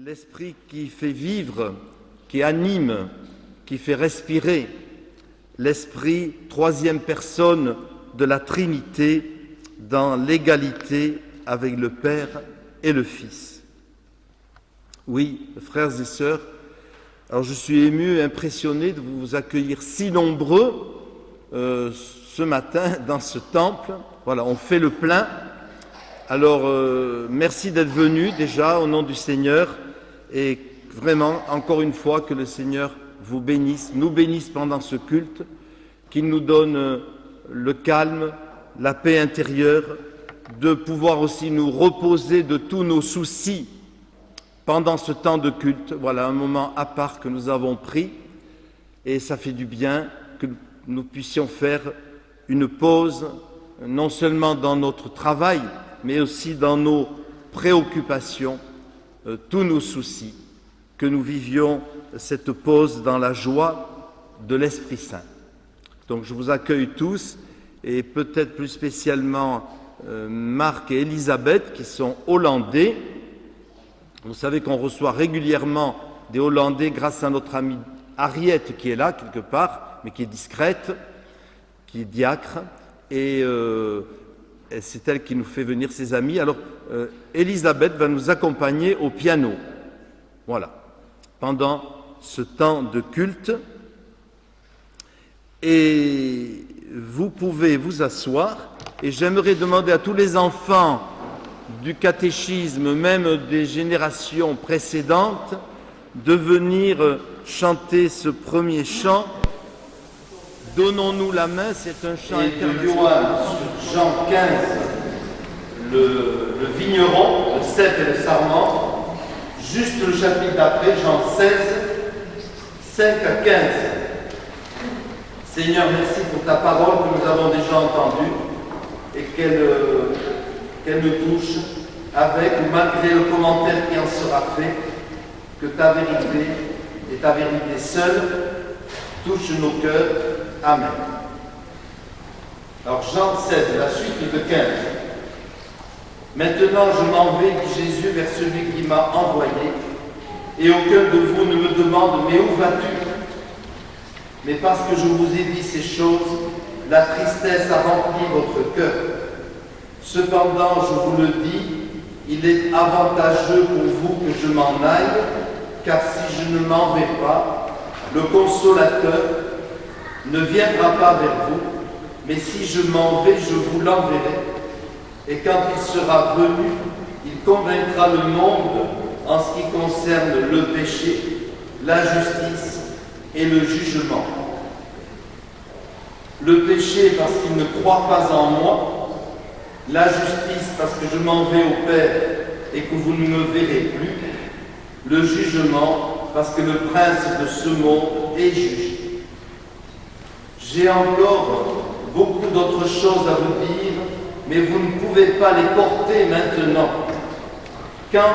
l'esprit qui fait vivre, qui anime, qui fait respirer, l'esprit, troisième personne de la Trinité, dans l'égalité avec le Père et le Fils. Oui, frères et sœurs, alors je suis ému et impressionné de vous accueillir si nombreux ce matin dans ce temple. Voilà, on fait le plein. Alors, merci d'être venus déjà au nom du Seigneur et vraiment, encore une fois, que le Seigneur vous bénisse, nous bénisse pendant ce culte, qu'il nous donne le calme, la paix intérieure, de pouvoir aussi nous reposer de tous nos soucis pendant ce temps de culte. Voilà un moment à part que nous avons pris et ça fait du bien que nous puissions faire une pause, non seulement dans notre travail, mais aussi dans nos préoccupations, tous nos soucis, que nous vivions cette pause dans la joie de l'Esprit Saint. Donc je vous accueille tous, et peut-être plus spécialement Marc et Elisabeth, qui sont hollandais. Vous savez qu'on reçoit régulièrement des Hollandais grâce à notre amie Ariette, qui est là quelque part, mais qui est discrète, qui est diacre, et c'est elle qui nous fait venir ses amis. Alors, Elisabeth va nous accompagner au piano. Voilà, pendant ce temps de culte. Et vous pouvez vous asseoir. Et j'aimerais demander à tous les enfants du catéchisme, même des générations précédentes, de venir chanter ce premier chant. Donnons-nous la main, c'est un chant international. Jean 15, le vigneron, le cep et le sarment. Juste le chapitre d'après, Jean 16, 5 à 15. Seigneur, merci pour ta parole que nous avons déjà entendue et qu'elle nous touche avec ou malgré le commentaire qui en sera fait, que ta vérité et ta vérité seule touchent nos cœurs. Amen. Alors Jean 16, la suite de 15. Maintenant je m'en vais, dit Jésus, vers celui qui m'a envoyé, et aucun de vous ne me demande, mais où vas-tu? Mais parce que je vous ai dit ces choses, la tristesse a rempli votre cœur. Cependant, je vous le dis, il est avantageux pour vous que je m'en aille, car si je ne m'en vais pas, le Consolateur ne viendra pas vers vous, mais si je m'en vais, je vous l'enverrai. Et quand il sera venu, il convaincra le monde en ce qui concerne le péché, la justice et le jugement. Le péché parce qu'il ne croit pas en moi, la justice parce que je m'en vais au Père et que vous ne me verrez plus, le jugement parce que le prince de ce monde est jugé. J'ai encore beaucoup d'autres choses à vous dire, mais vous ne pouvez pas les porter maintenant. Quand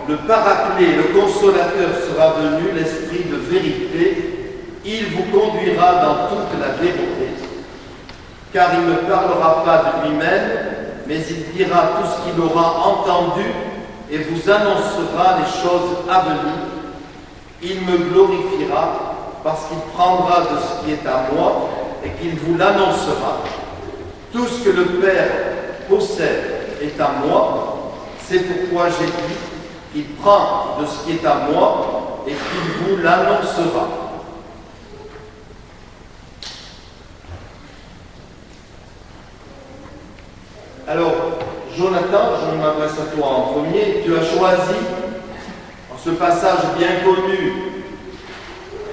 le Paraclet, le Consolateur sera venu, l'Esprit de vérité, il vous conduira dans toute la vérité, car il ne parlera pas de lui-même, mais il dira tout ce qu'il aura entendu et vous annoncera les choses à venir. Il me glorifiera parce qu'il prendra de ce qui est à moi et qu'il vous l'annoncera. Tout ce que le Père possède est à moi, c'est pourquoi j'ai dit qu'il prend de ce qui est à moi et qu'il vous l'annoncera. Alors, Jonathan, je m'adresse à toi en premier, tu as choisi, en ce passage bien connu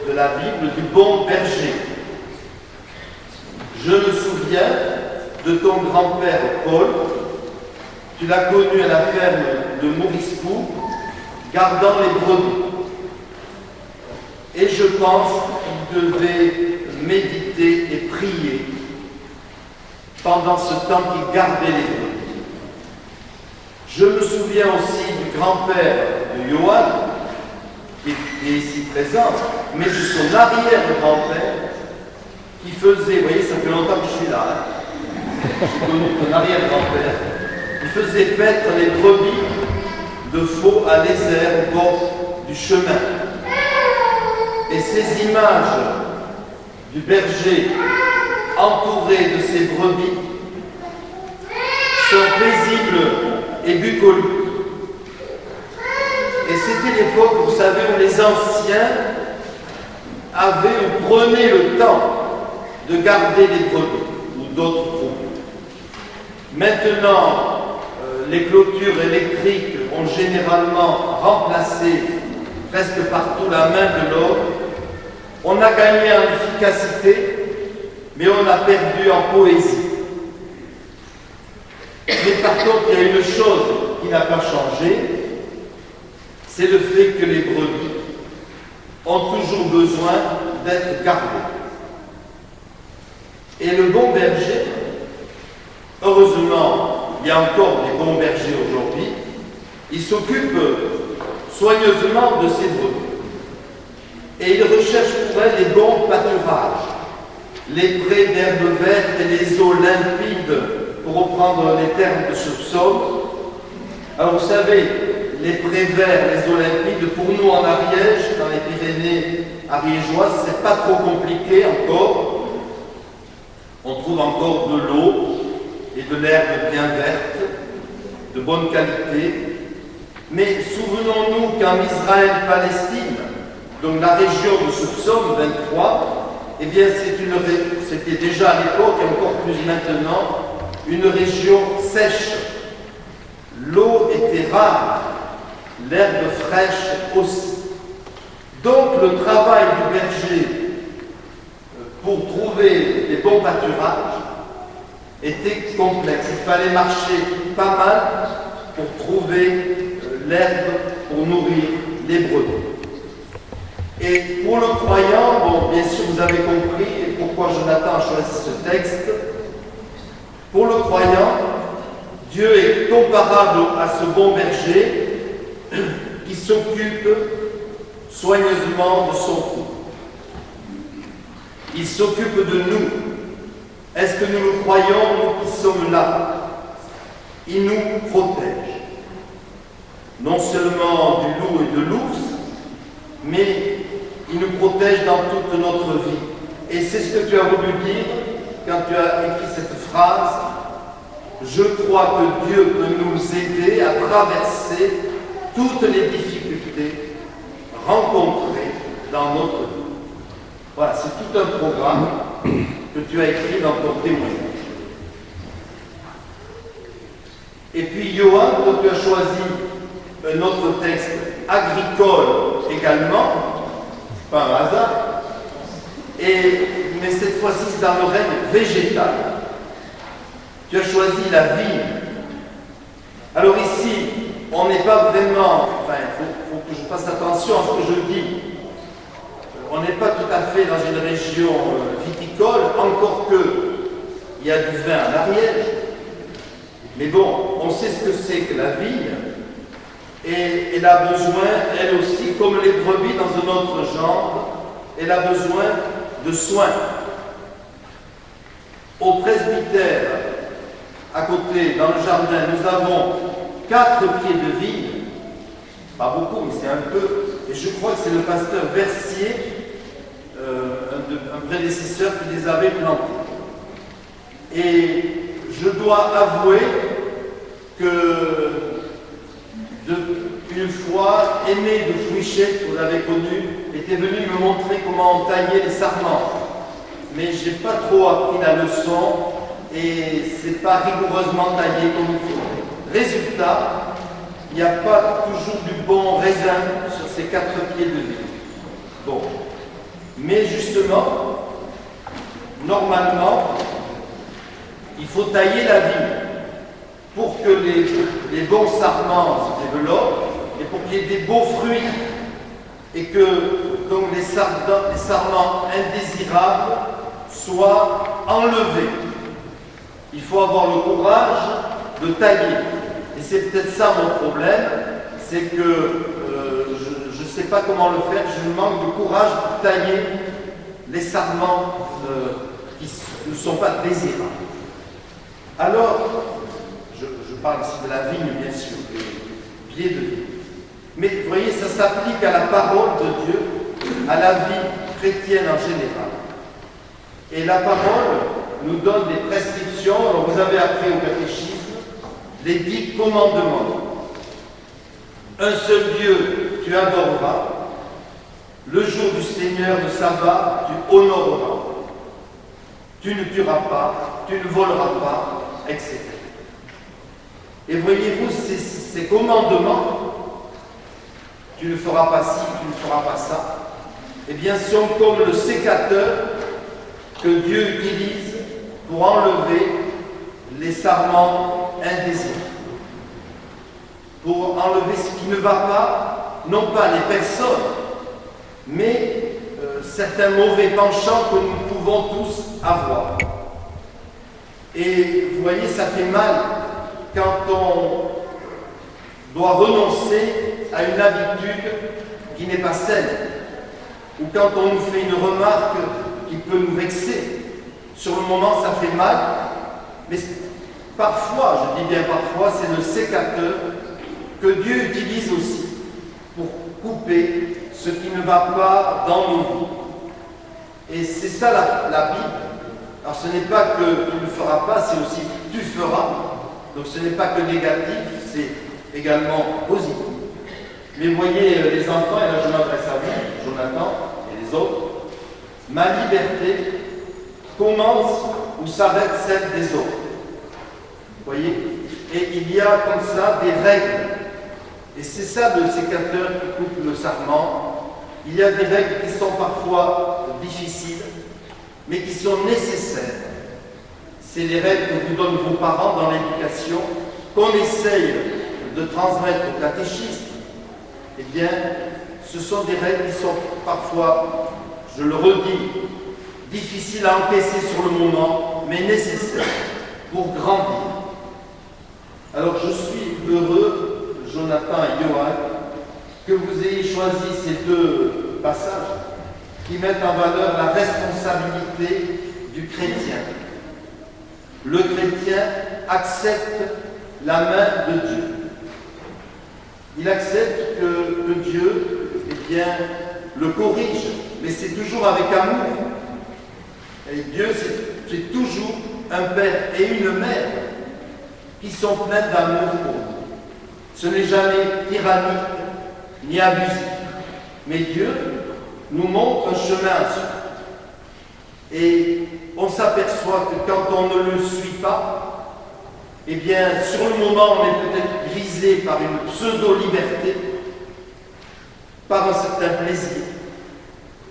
de la Bible, du bon berger. Je me souviens de ton grand-père Paul, tu l'as connu à la ferme de Mauriscourt, gardant les brebis. Et je pense qu'il devait méditer et prier pendant ce temps qu'il gardait les brebis. Je me souviens aussi du grand-père de Johan, qui est ici présent, mais de son arrière-grand-père, qui faisait, vous voyez, ça fait longtemps que je suis là, j'ai connu ton arrière-grand-père, qui faisait paître les brebis de faux à lézard au bord du chemin. Et ces images du berger entouré de ses brebis sont paisibles et bucoliques. Et c'était l'époque, vous savez, où les anciens avaient ou prenaient le temps de garder les brebis ou d'autres troupeaux. Maintenant, les clôtures électriques ont généralement remplacé presque partout la main de l'homme. On a gagné en efficacité, mais on a perdu en poésie. Mais par contre, il y a une chose qui n'a pas changé, c'est le fait que les brebis ont toujours besoin d'être gardées. Et le bon berger, heureusement, il y a encore des bons bergers aujourd'hui, il s'occupe soigneusement de ces brebis. Et il recherche pour elles les bons pâturages, les prés d'herbes vertes et les eaux limpides, pour reprendre les termes de ce psaume. Alors vous savez, les prés verts, les eaux limpides, pour nous en Ariège, dans les Pyrénées ariégeoises, c'est pas trop compliqué encore. On trouve encore de l'eau et de l'herbe bien verte, de bonne qualité. Mais souvenons-nous qu'en Israël-Palestine, donc la région de ce psaume 23, eh bien c'était déjà à l'époque, et encore plus maintenant, une région sèche. L'eau était rare, l'herbe fraîche aussi. Donc le travail du berger pour trouver les bons pâturages était complexe. Il fallait marcher pas mal pour trouver l'herbe pour nourrir les brebis. Et pour le croyant, bon, bien sûr vous avez compris pourquoi Jonathan a choisi ce texte. Pour le croyant, Dieu est comparable à ce bon berger qui s'occupe soigneusement de son troupeau. Il s'occupe de nous. Est-ce que nous le croyons, nous qui sommes là? Il nous protège. Non seulement du loup et de l'ours, mais il nous protège dans toute notre vie. Et c'est ce que tu as voulu dire quand tu as écrit cette phrase. Je crois que Dieu peut nous aider à traverser toutes les difficultés rencontrées dans notre vie. Voilà, c'est tout un programme que tu as écrit dans ton témoignage. Et puis, Johan, toi, tu as choisi un autre texte agricole également, pas un hasard, mais cette fois-ci c'est dans le règne végétal. Tu as choisi la vigne. Alors ici, on n'est pas vraiment, enfin, il faut que je fasse attention à ce que je dis. On n'est pas tout à fait dans une région viticole, encore que il y a du vin en Ariège. Mais bon, on sait ce que c'est que la vigne. Et elle a besoin, elle aussi, comme les brebis dans un autre genre, elle a besoin de soins. Au presbytère, à côté, dans le jardin, nous avons 4 pieds de vigne. Pas beaucoup, mais c'est un peu. Et je crois que c'est le pasteur Versier, un prédécesseur qui les avait plantés. Et je dois avouer que une fois, Aimé de Fouichet, que vous avez connu, était venu me montrer comment on taillait les sarments. Mais je n'ai pas trop appris la leçon et c'est pas rigoureusement taillé comme il faut. Résultat, il n'y a pas toujours du bon raisin sur ces 4 pieds de vigne. Bon. Mais justement, normalement, il faut tailler la vigne pour que les bons sarments se développent et pour qu'il y ait des beaux fruits et que donc, les sarments indésirables soient enlevés. Il faut avoir le courage de tailler. Et c'est peut-être ça mon problème, c'est que je ne sais pas comment le faire, je manque de courage pour tailler les sarments qui ne sont pas désirables. Alors, je parle ici de la vigne, bien sûr, et pied de vie. Mais vous voyez, ça s'applique à la parole de Dieu, à la vie chrétienne en général. Et la parole nous donne des prescriptions. Alors vous avez appris au catéchisme les 10 commandements. Un seul Dieu, tu adoreras. Le jour du Seigneur, le sabbat, tu honoreras. Tu ne tueras pas, tu ne voleras pas, etc. Et voyez-vous, ces commandements, tu ne feras pas ci, tu ne feras pas ça, eh bien, sont comme le sécateur que Dieu utilise pour enlever les sarments indésirables, pour enlever ce qui ne va pas, non pas les personnes, mais certains mauvais penchants que nous pouvons tous avoir. Et vous voyez, ça fait mal quand on doit renoncer à une habitude qui n'est pas saine, ou quand on nous fait une remarque qui peut nous vexer. Sur le moment, ça fait mal, mais parfois, je dis bien parfois, c'est le sécateur que Dieu utilise aussi pour couper ce qui ne va pas dans nos vies. Et c'est ça la Bible. Alors ce n'est pas que tu ne feras pas, c'est aussi tu feras. Donc ce n'est pas que négatif, c'est également positif. Mais voyez les enfants, et là je m'adresse à vous, Jonathan et les autres, ma liberté commence ou s'arrête celle des autres. Vous voyez? Et il y a comme ça des règles. Et c'est ça le sécateur qui coupe le sarment. Il y a des règles qui sont parfois difficiles, mais qui sont nécessaires. C'est les règles que vous donnent vos parents dans l'éducation, qu'on essaye de transmettre au catéchisme. Eh bien, ce sont des règles qui sont parfois, je le redis, difficiles à encaisser sur le moment, mais nécessaires pour grandir. Alors, je suis heureux, Jonathan et Johan, que vous ayez choisi ces 2 passages qui mettent en valeur la responsabilité du chrétien. Le chrétien accepte la main de Dieu. Il accepte que Dieu, eh bien, le corrige, mais c'est toujours avec amour. Et Dieu, c'est toujours un père et une mère qui sont pleins d'amour pour nous. Ce n'est jamais tyrannique ni abusif. Mais Dieu nous montre un chemin. Et on s'aperçoit que quand on ne le suit pas, eh bien, sur le moment, on est peut-être grisé par une pseudo-liberté, par un certain plaisir.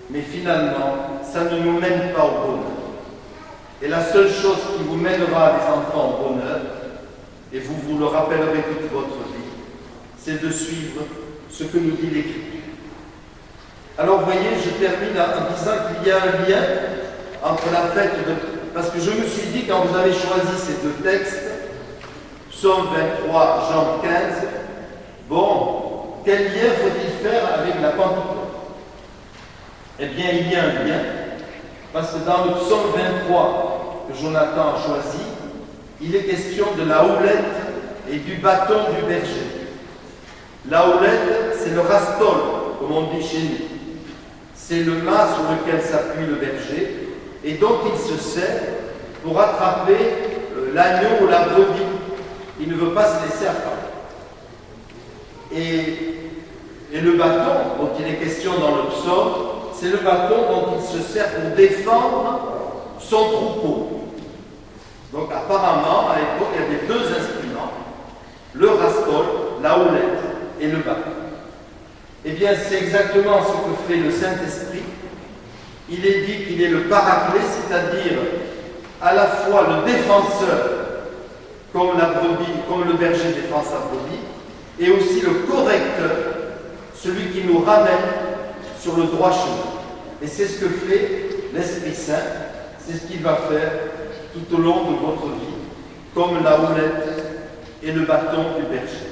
Mais finalement, ça ne nous mène pas au bonheur. Et la seule chose qui vous mènera, les enfants, au bonheur, et vous vous le rappellerez toute votre vie, c'est de suivre ce que nous dit l'Écriture. Alors, vous voyez, je termine en disant qu'il y a un lien entre la fête de... Parce que je me suis dit, quand vous avez choisi ces 2 textes, Psaume 23, Jean 15, bon, quel lien faut-il faire avec la Pentecôte? Eh bien, il y a un lien, parce que dans le Psaume 23 que Jonathan a choisi, il est question de la houlette et du bâton du berger. La houlette, c'est le rastol, comme on dit chez nous. C'est le mât sur lequel s'appuie le berger et dont il se sert pour attraper l'agneau ou la brebis. Il ne veut pas se laisser attraper. Et le bâton dont il est question dans le psaume, c'est le bâton dont il se sert pour défendre son troupeau. Donc apparemment, à l'époque, il y avait 2 instruments, le rastol, la houlette et le bâton. Eh bien, c'est exactement ce que fait le Saint-Esprit. Il est dit qu'il est le paraclet, c'est-à-dire à la fois le défenseur, comme la brebis, comme le berger défend sa brebis, et aussi le correcteur, celui qui nous ramène sur le droit chemin. Et c'est ce que fait l'Esprit Saint, c'est ce qu'il va faire tout au long de votre vie, comme la houlette et le bâton du berger.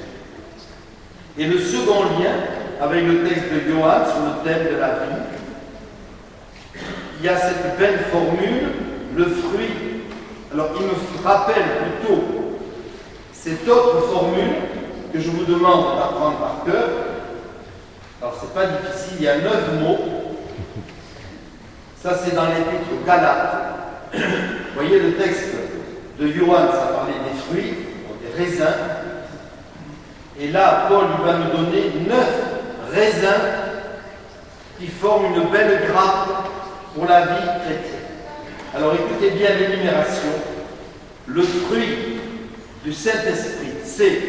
Et le second lien, avec le texte de Johan sur le thème de la vie, il y a cette belle formule, le fruit. Alors il me rappelle plutôt cette autre formule que je vous demande d'apprendre par cœur. Alors, c'est pas difficile, il y a 9 mots. Ça, c'est dans l'épître aux Galates. Vous voyez le texte de Johann, ça parlait des fruits, des raisins. Et là, Paul il va nous donner 9 raisins qui forment une belle grappe pour la vie chrétienne. Alors écoutez bien l'énumération. Le fruit du Saint-Esprit, c'est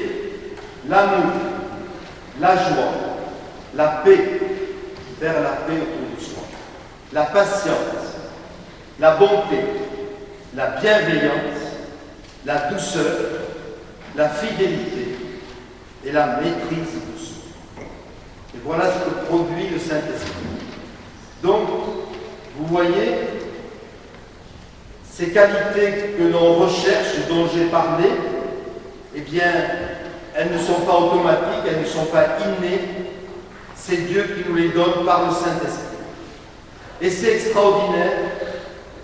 l'amour, la joie, la paix, vers la paix autour de soi, la patience, la bonté, la bienveillance, la douceur, la fidélité et la maîtrise de soi. Et voilà ce que produit le Saint-Esprit. Donc, vous voyez, ces qualités que l'on recherche, dont j'ai parlé, eh bien, elles ne sont pas automatiques, elles ne sont pas innées. C'est Dieu qui nous les donne par le Saint-Esprit. Et c'est extraordinaire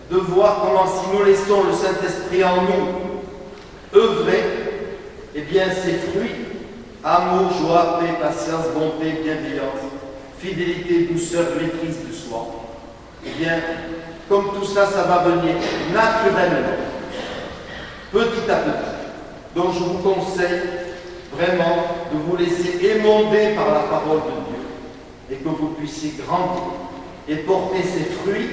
de voir comment, si nous laissons le Saint-Esprit en nous œuvrer, eh bien, ces fruits, amour, joie, paix, patience, bonté, bienveillance, fidélité, douceur, maîtrise de soi, eh bien, comme tout ça, ça va venir naturellement, petit à petit. Donc, je vous conseille vraiment de vous laisser émonder par la parole de Dieu et que vous puissiez grandir et porter ces fruits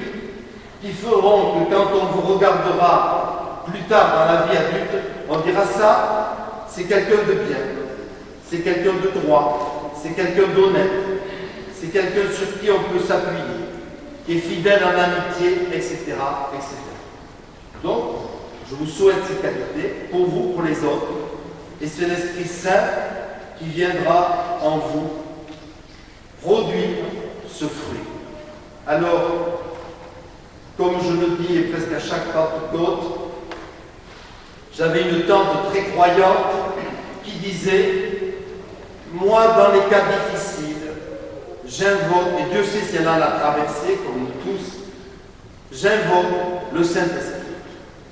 qui feront que quand on vous regardera plus tard dans la vie adulte, on dira ça, c'est quelqu'un de bien, c'est quelqu'un de droit, c'est quelqu'un d'honnête, c'est quelqu'un sur qui on peut s'appuyer, qui est fidèle en amitié, etc., etc. Donc, je vous souhaite ces qualités pour vous, pour les autres, et c'est l'Esprit Saint qui viendra en vous produire ce fruit. Alors, comme je le dis et presque à chaque Pentecôte, j'avais une tante très croyante qui disait « Moi, dans les cas difficiles, j'invoque, et Dieu sait si elle en a traversé, comme nous tous, j'invoque le Saint-Esprit. »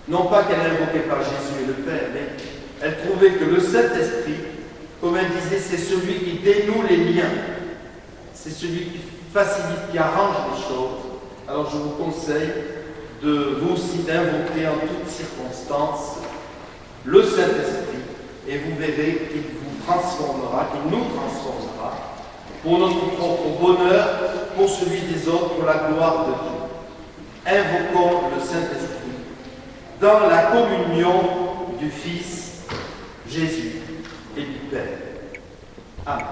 Non pas qu'elle n'invoquait pas Jésus et le Père, mais elle trouvait que le Saint-Esprit, comme elle disait, c'est celui qui dénoue les liens. C'est celui qui facilite, qui arrange les choses. Alors je vous conseille de vous aussi d'invoquer en toutes circonstances le Saint-Esprit et vous verrez qu'il vous transformera, qu'il nous transformera pour notre propre bonheur, pour celui des autres, pour la gloire de Dieu. Invoquons le Saint-Esprit dans la communion du Fils Jésus et du Père. Amen.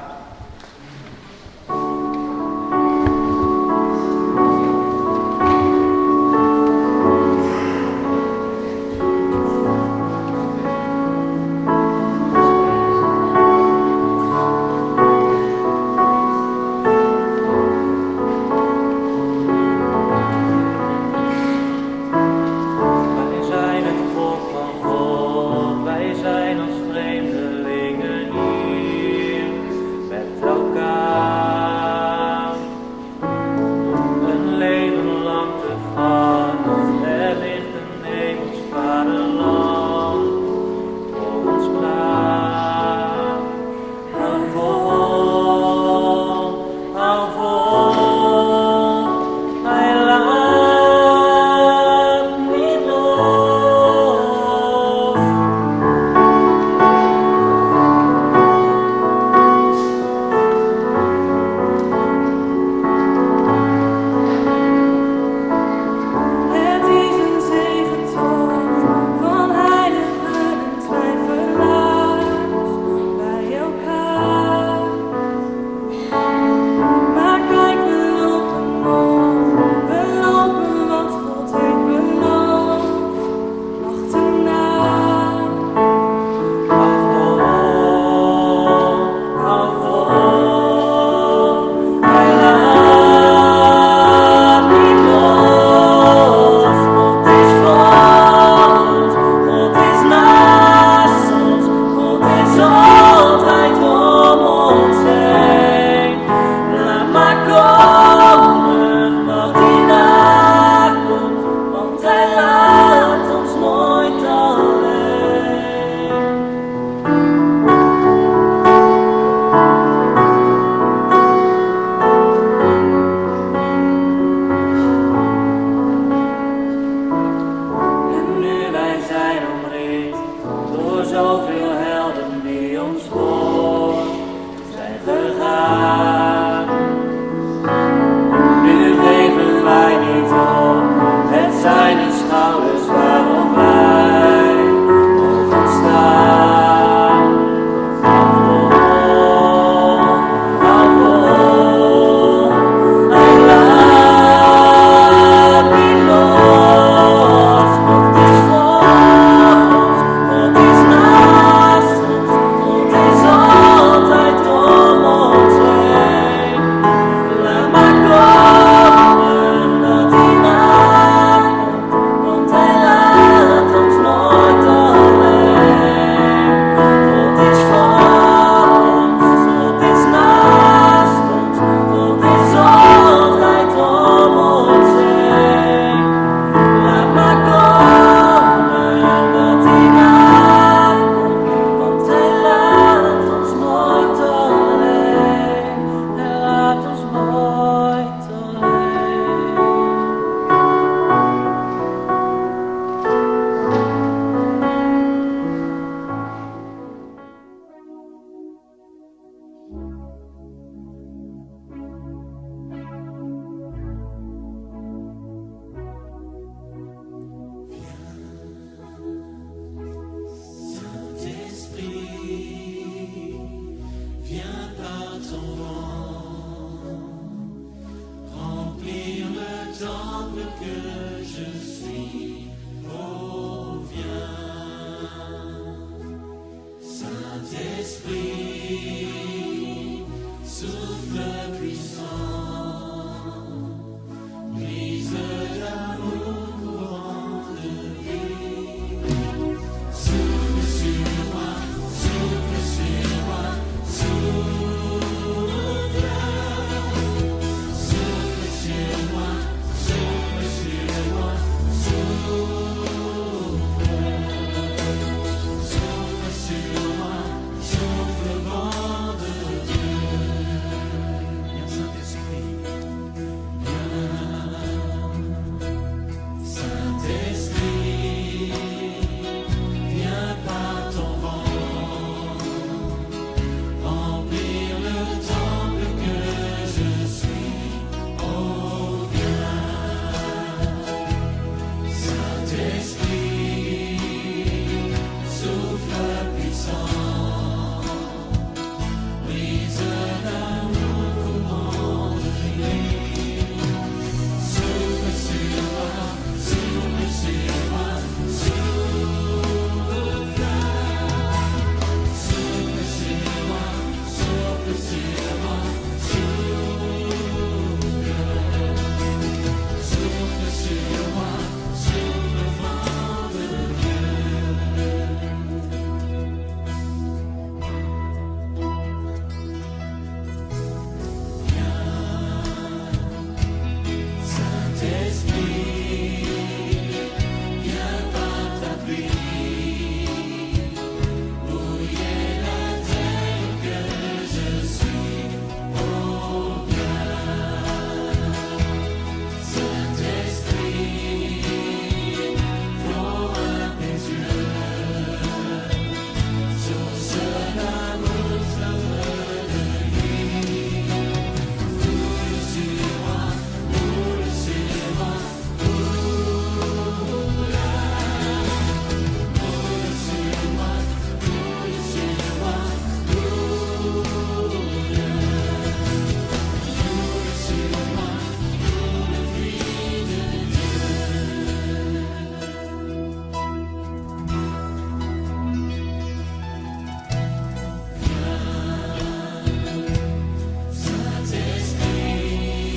temple que je suis. Oh, viens, Saint-Esprit, souffle puissant, brise d'amour, courant de vie. Souffle sur moi, souffle sur moi, souffle. Souffle sur moi, souffle sur moi, souffle. Souffle sur moi, souffle vent de Dieu. Viens Saint-Esprit, viens Saint-Esprit, viens par ton vent, remplir le temple que je suis. Oh, viens, Saint-Esprit, souffle puissant, brise d'amour, courant de vie. Souffle sur moi, souffle sur moi, souffle. Souffle sur moi, souffle sur moi, souffle. Souffle sur moi, souffle vent de Dieu. Saint-Esprit, viens par ta pluie, mouiller la terre que je suis. Oh, viens, Saint-Esprit, flot impétueux, source d'amour, flamme de vie. Roule sur moi, roule sur moi, roule. Roule sur moi, roule sur moi, roule. Roule sur moi, roule pluie de Dieu. Saint-Esprit,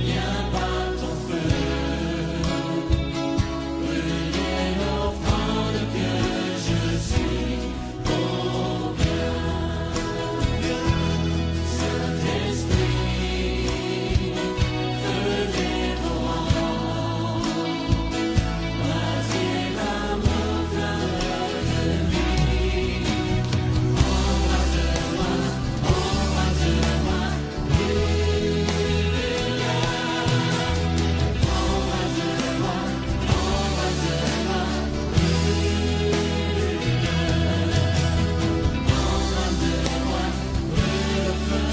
viens par ton feu, brûler l'offrande que je suis. Oh, viens, Saint-Esprit, feu dévorant, brasier d'amour, flamme de vie. Embrase-moi, embrase-moi, brûle-la. Embrase-moi, embrase-moi, embrase-moi, brûle le feu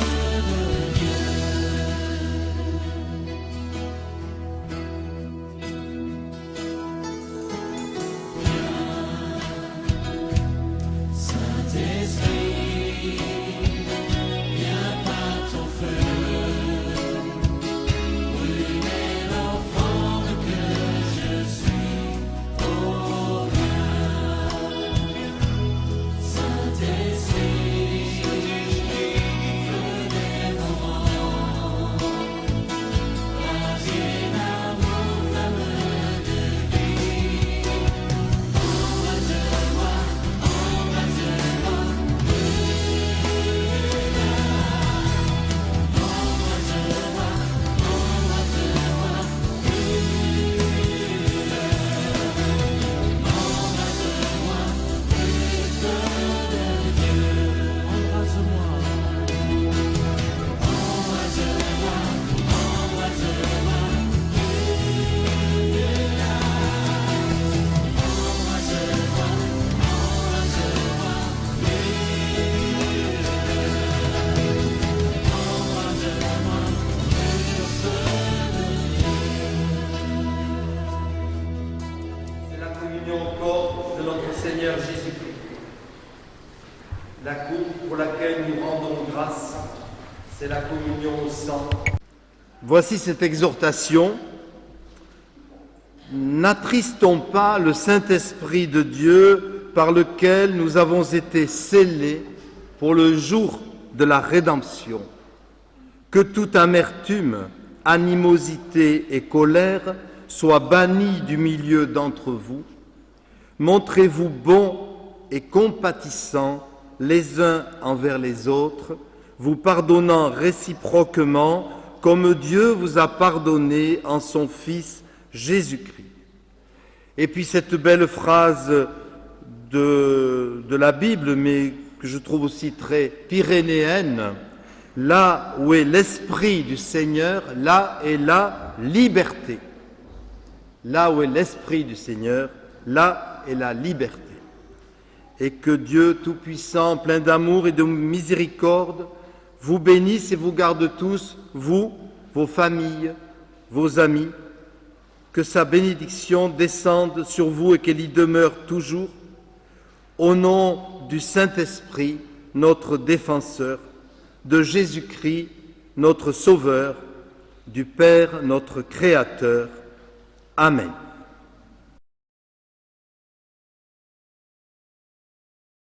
de Dieu. Saint-Esprit, viens par ton feu, brûler l'offrande que je suis. Oh, viens, Saint-Esprit, feu dévorant, brasier d'amour, flamme de vie. Embrase-moi, embrase-moi, embrase-moi, embrase-moi, embrase-moi, le feu de Dieu. Embrase-moi, embrase-moi, embrase-moi, brûle-la. Embrase-moi, embrase-moi, embrase-moi, le feu de Dieu. C'est la communion au corps de notre Seigneur Jésus-Christ. La coupe pour laquelle nous rendons grâce, c'est la communion au sang. Voici cette exhortation. N'attristons pas le Saint-Esprit de Dieu par lequel nous avons été scellés pour le jour de la rédemption. Que toute amertume, animosité et colère soient bannies du milieu d'entre vous. Montrez-vous bons et compatissants les uns envers les autres, vous pardonnant réciproquement comme Dieu vous a pardonné en son Fils Jésus-Christ. Et puis cette belle phrase de la Bible, mais que je trouve aussi très pyrénéenne, là où est l'Esprit du Seigneur, là est la liberté. Là où est l'Esprit du Seigneur, là est la liberté. Et que Dieu Tout-Puissant, plein d'amour et de miséricorde, vous bénisse et vous garde tous, vous, vos familles, vos amis, que sa bénédiction descende sur vous et qu'elle y demeure toujours, au nom du Saint-Esprit, notre défenseur, de Jésus-Christ, notre Sauveur, du Père, notre Créateur. Amen.